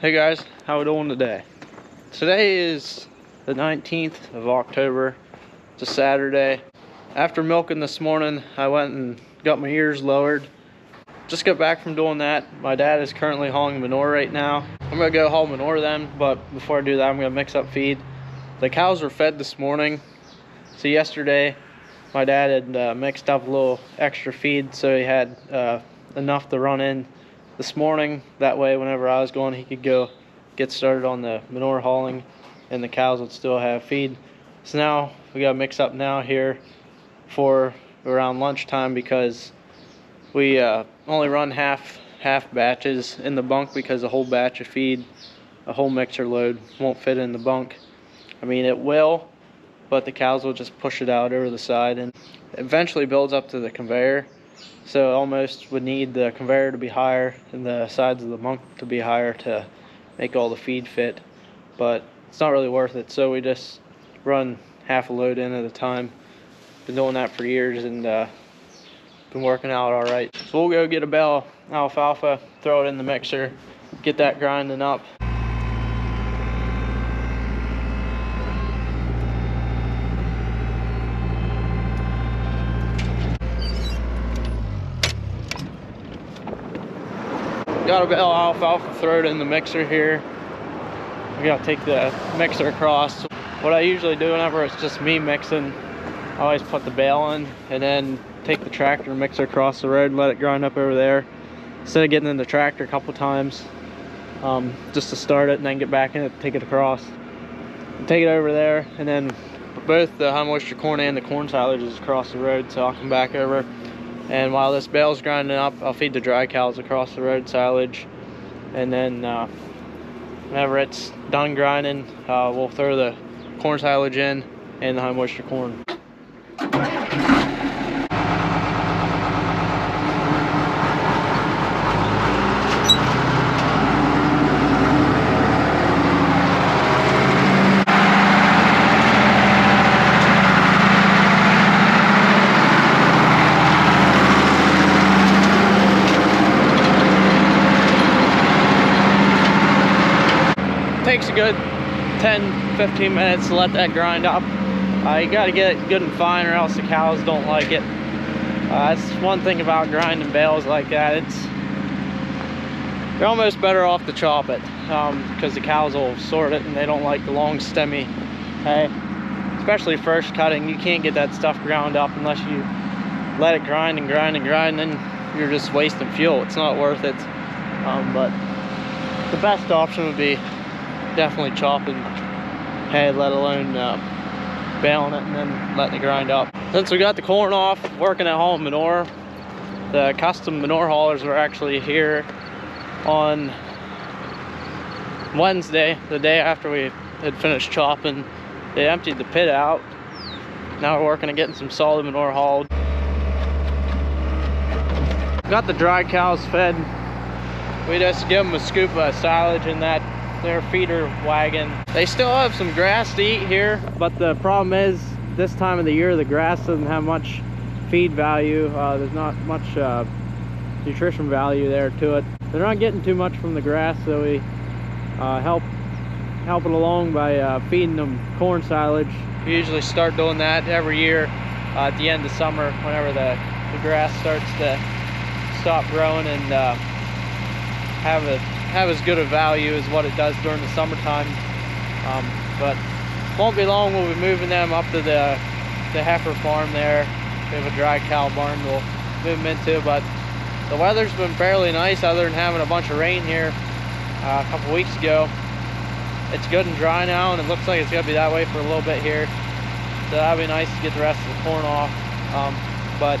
Hey guys, how we doing today? Today is the 19th of October. It's a Saturday. After milking this morning, I went and got my ears lowered. Just got back from doing that. My dad is currently hauling manure right now. I'm gonna go haul manure then, but before I do that, I'm gonna mix up feed. The cows were fed this morning. So yesterday, my dad had mixed up a little extra feed, so he had enough to run in this morning. That way, whenever I was going, he could go get started on the manure hauling, and the cows would still have feed. So now we gotta mix up now here for around lunchtime, because we only run half batches in the bunk, because a whole batch of feed, a whole mixer load, won't fit in the bunk. I mean, it will, but the cows will just push it out over the side, and eventually builds up to the conveyor. So almost would need the conveyor to be higher and the sides of the bunk to be higher to make all the feed fit, but it's not really worth it. So we just run half a load in at a time. Been doing that for years, and been working out all right. So we'll go get a bale of alfalfa, throw it in the mixer, get that grinding up. Got a bale of alfalfa, throw it in the mixer here. We gotta take the mixer across. What I usually do whenever it's just me mixing, I always put the bale in and then take the tractor and mixer across the road and let it grind up over there, instead of getting in the tractor a couple times just to start it and then get back in it, take it across, and take it over there. And then both the high moisture corn and the corn silage is across the road, so I'll come back over. And while this bale's grinding up, I'll feed the dry cows across the road silage. And then whenever it's done grinding, we'll throw the corn silage in and the high moisture corn. Takes a good 10-15 minutes to let that grind up. You got to get it good and fine, or else the cows don't like it. That's one thing about grinding bales like that. You're almost better off to chop it, because the cows will sort it and they don't like the long stemmy hay. Especially first cutting, you can't get that stuff ground up unless you let it grind and grind and grind, and then you're just wasting fuel. It's not worth it. But the best option would be definitely chopping hay, let alone baling it and then letting it grind up. Since we got the corn off, working at hauling manure, the custom manure haulers were actually here on Wednesday, the day after we had finished chopping. They emptied the pit out. Now we're working on getting some solid manure hauled. Got the dry cows fed. We just give them a scoop of silage in their feeder wagon. They still have some grass to eat here, but the problem is this time of the year the grass doesn't have much feed value. There's not much nutrition value there to it. They're not getting too much from the grass, so we help it along by feeding them corn silage. We usually start doing that every year at the end of summer, whenever the grass starts to stop growing and have as good a value as what it does during the summertime. But won't be long, we'll be moving them up to the heifer farm there. We have a dry cow barn we'll move them into, but the weather's been fairly nice other than having a bunch of rain here a couple weeks ago. It's good and dry now, and it looks like it's gonna be that way for a little bit here, so that'll be nice to get the rest of the corn off. But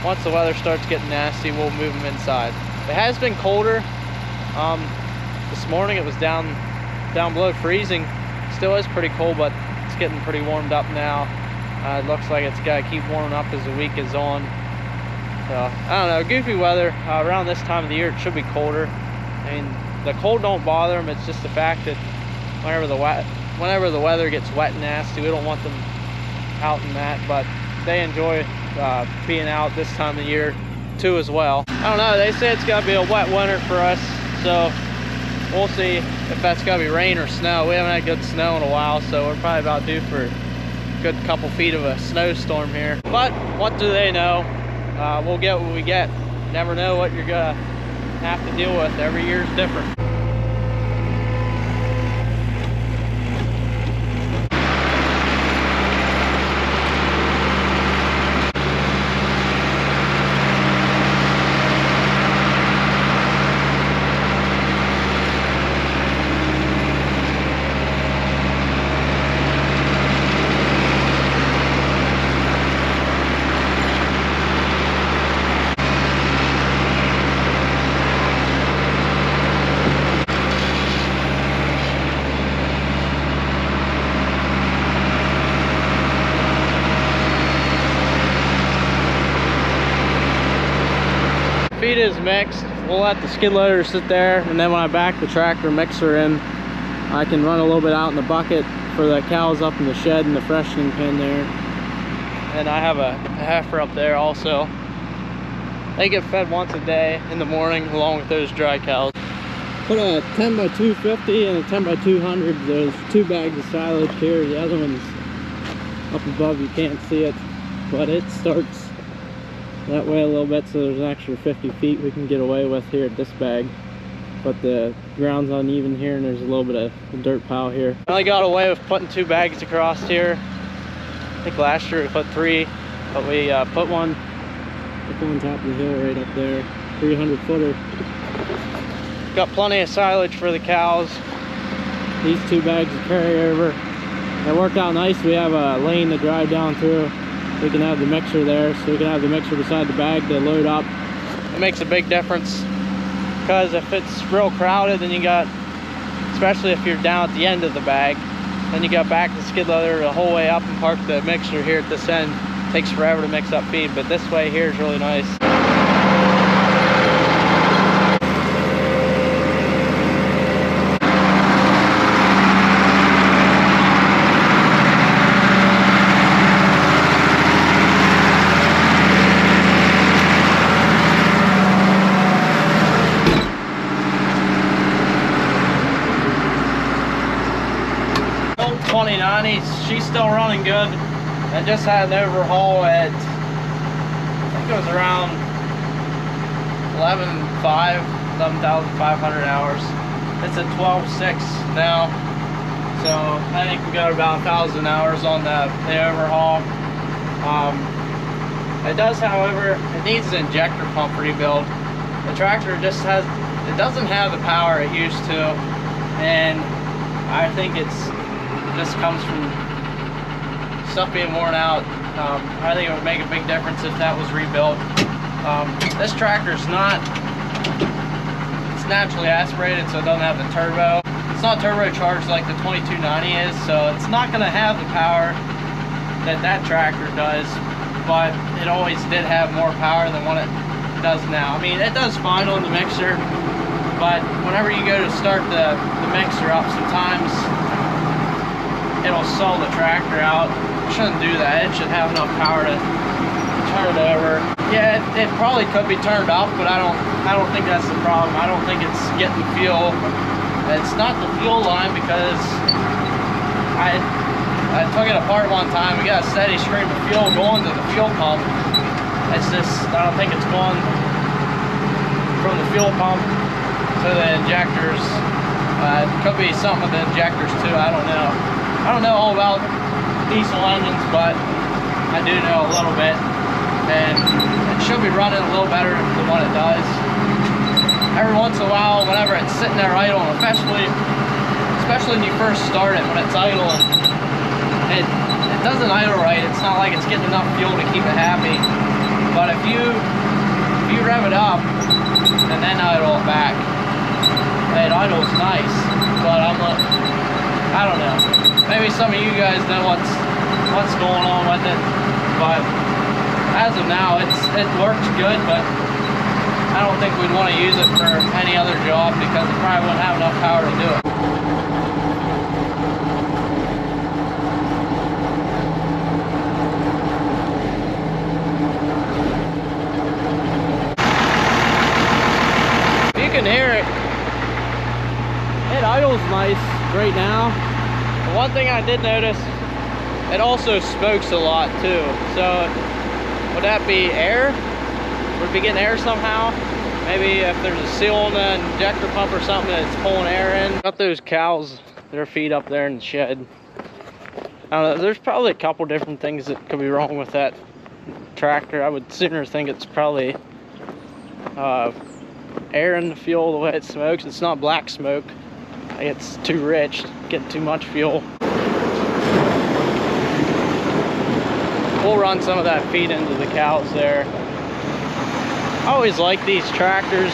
once the weather starts getting nasty, we'll move them inside. It has been colder. This morning it was down below freezing. Still is pretty cold, but it's getting pretty warmed up now. It looks like it's got to keep warming up as the week is on. So I don't know, goofy weather around this time of the year. It should be colder. I mean, the cold don't bother them. It's just the fact that whenever the weather gets wet and nasty, we don't want them out in that. But they enjoy being out this time of year too as well. I don't know, they say it's got to be a wet winter for us, so we'll see if that's gonna be rain or snow. We haven't had good snow in a while, so we're probably about due for a good couple feet of a snowstorm here. But what do they know? We'll get what we get. Never know what you're gonna have to deal with. Every year's different. Feed is mixed. We'll let the skid loader sit there, and then when I back the tractor mixer in, I can run a little bit out in the bucket for the cows up in the shed and the freshening pen there. And I have a heifer up there also. They get fed once a day in the morning along with those dry cows. Put a 10 by 250 and a 10 by 200. There's 2 bags of silage here. The other one's up above, you can't see it, but it starts that way a little bit, so there's an extra 50 feet we can get away with here at this bag. But the ground's uneven here and there's a little bit of dirt pile here. I only got away with putting 2 bags across here. I think last year we put 3, but we put one up on top of the hill right up there, 300 footer. Got plenty of silage for the cows. These 2 bags to carry over. It worked out nice. We have a lane to drive down through. We can have the mixer there, so we can have the mixer beside the bag to load up. It makes a big difference, because if it's real crowded, then you got, especially if you're down at the end of the bag, then you got back the skid loader the whole way up and park the mixer here at this end. It takes forever to mix up feed, but this way here is really nice. 2090, she's still running good. I just had an overhaul at, I think it was around 11,500 hours. It's at 12.6 now, so I think we got about 1,000 hours on the overhaul. It does, however, it needs an injector pump rebuild. The tractor just doesn't have the power it used to, and I think it's just comes from stuff being worn out. I think it would make a big difference if that was rebuilt. This tractor's it's naturally aspirated, so it doesn't have the turbo. It's not turbocharged like the 2290 is, so it's not going to have the power that tractor does, but it always did have more power than what it does now. I mean, it does fine on the mixer, but whenever you go to start the mixer up, sometimes it'll slow the tractor out. It shouldn't do that. It should have enough power to turn it over. Yeah, it probably could be turned up, but I don't think that's the problem. I don't think it's getting fuel. It's not the fuel line, because I took it apart one time. We got a steady stream of fuel going to the fuel pump. It's just, I don't think it's going from the fuel pump to the injectors. It could be something with the injectors too. I don't know. I don't know all about diesel engines, but I do know a little bit, and it should be running a little better than what it does. Every once in a while, whenever it's sitting there idle, especially when you first start it, when it's idle, and it doesn't idle right. It's not like it's getting enough fuel to keep it happy. But if you rev it up and then idle it back, it idles nice. But I don't know. Maybe some of you guys know what's going on with it, but as of now, it works good. But I don't think we'd want to use it for any other job, because it probably wouldn't have enough power to do it. You can hear it. idle's nice right now. But one thing I did notice, it also smokes a lot too. So would that be air? Would it be getting air somehow? Maybe if there's a seal on the injector pump or something that's pulling air in. Got those cows, their feet up there in the shed. I don't know, there's probably a couple different things that could be wrong with that tractor. I would sooner think it's probably air in the fuel, the way it smokes. It's not black smoke. It's too rich, getting too much fuel. We'll run some of that feed into the cows there. I always like these tractors,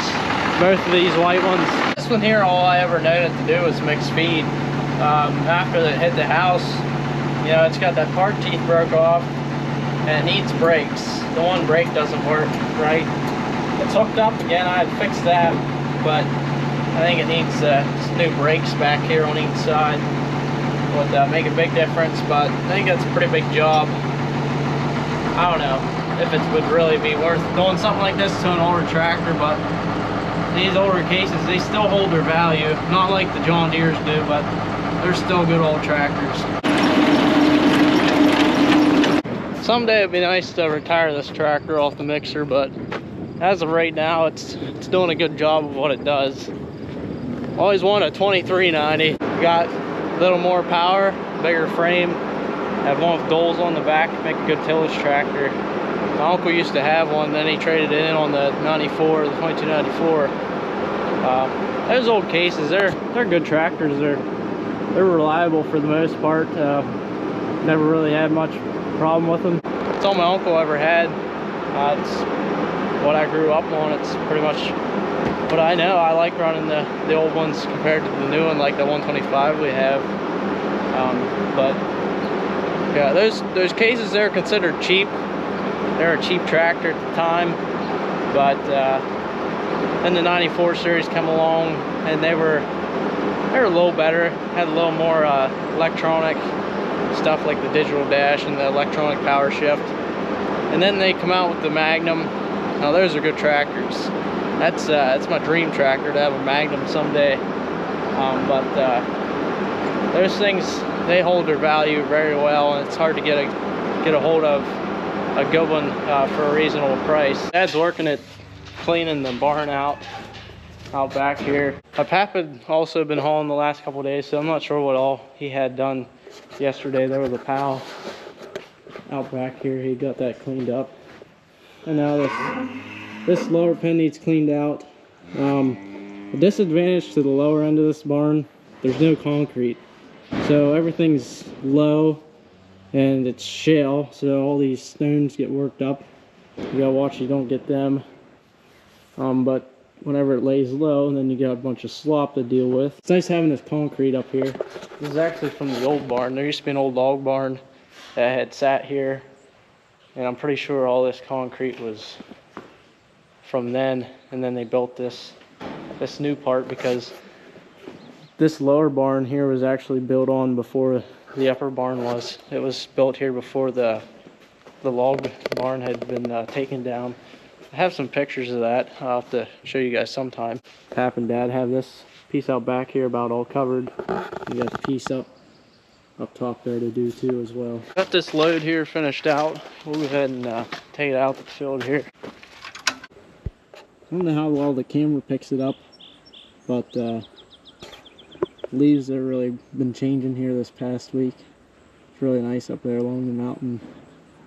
both of these white ones. This one here, all I ever needed to do was mix feed. After it hit the house, you know, it's got that part teeth broke off and it needs brakes. The one brake doesn't work right. It's hooked up again, I had fixed that, but I think it needs new brakes back here on each side. Would make a big difference, but I think that's a pretty big job. I don't know if it would really be worth doing something like this to an older tractor, but these older cases, they still hold their value. Not like the John Deere's do, but they're still good old tractors. Someday it'd be nice to retire this tractor off the mixer, but as of right now, it's doing a good job of what it does. Always wanted a 2390. Got a little more power, bigger frame. Have one with doles on the back to make a good tillage tractor. My uncle used to have one, then he traded it in on the 94, the 2294. Those old cases, they're good tractors. They're reliable for the most part. Never really had much problem with them. That's all my uncle ever had. It's what I grew up on. It's pretty much what I know. I like running the old ones compared to the new one, like the 125 we have. But yeah, those cases, they're considered cheap. They're a cheap tractor at the time, but then the 94 series come along and they were a little better, had a little more electronic stuff like the digital dash and the electronic power shift. And then they come out with the Magnum. Now those are good tractors. That's my dream tractor, to have a Magnum someday. But those things, they hold their value very well, and it's hard to get a hold of a good one for a reasonable price. Dad's working at cleaning the barn out back here. My pap had also been hauling the last couple of days, so I'm not sure what all he had done yesterday. There was a pal out back here. He got that cleaned up, and now this lower pen needs cleaned out. The disadvantage to the lower end of this barn, there's no concrete, so everything's low and it's shale, so all these stones get worked up. You gotta watch you don't get them. But whenever it lays low, and then you got a bunch of slop to deal with. It's nice having this concrete up here. This is actually from the old barn. There used to be an old log barn that had sat here, and I'm pretty sure all this concrete was from then, and then they built this new part, because this lower barn here was actually built on before the upper barn was. It was built here before the log barn had been taken down. I have some pictures of that. I'll have to show you guys sometime. Pap and Dad have this piece out back here about all covered. You got the piece up top there to do too as well. Got this load here finished out. We'll go ahead and take it out the field here. I don't know how well the camera picks it up, but leaves have really been changing here this past week. It's really nice up there along the mountain,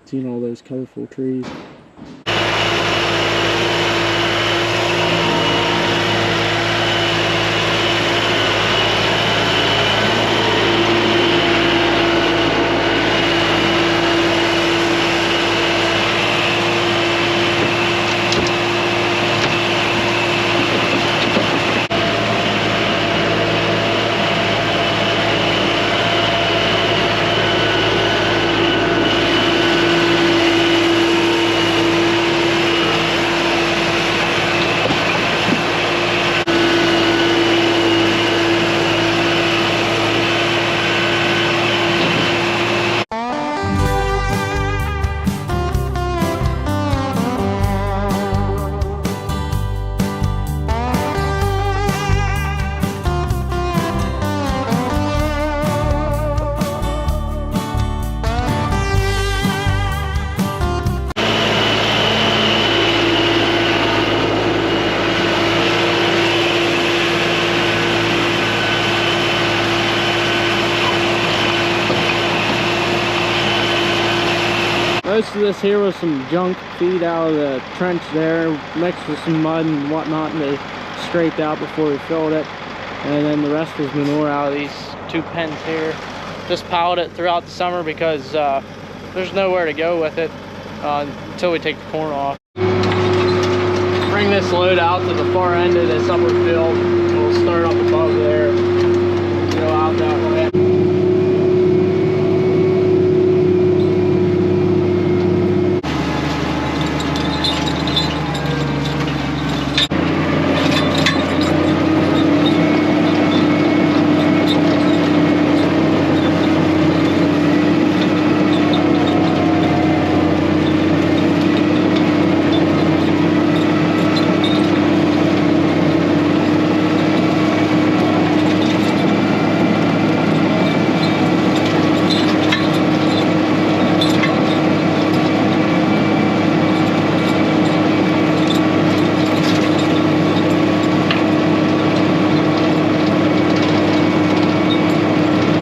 seeing all those colorful trees. Most of this here was some junk feed out of the trench there, mixed with some mud and whatnot, and they scraped out before we filled it. And then the rest was manure out of these 2 pens here. Just piled it throughout the summer because there's nowhere to go with it until we take the corn off. Bring this load out to the far end of this upper field.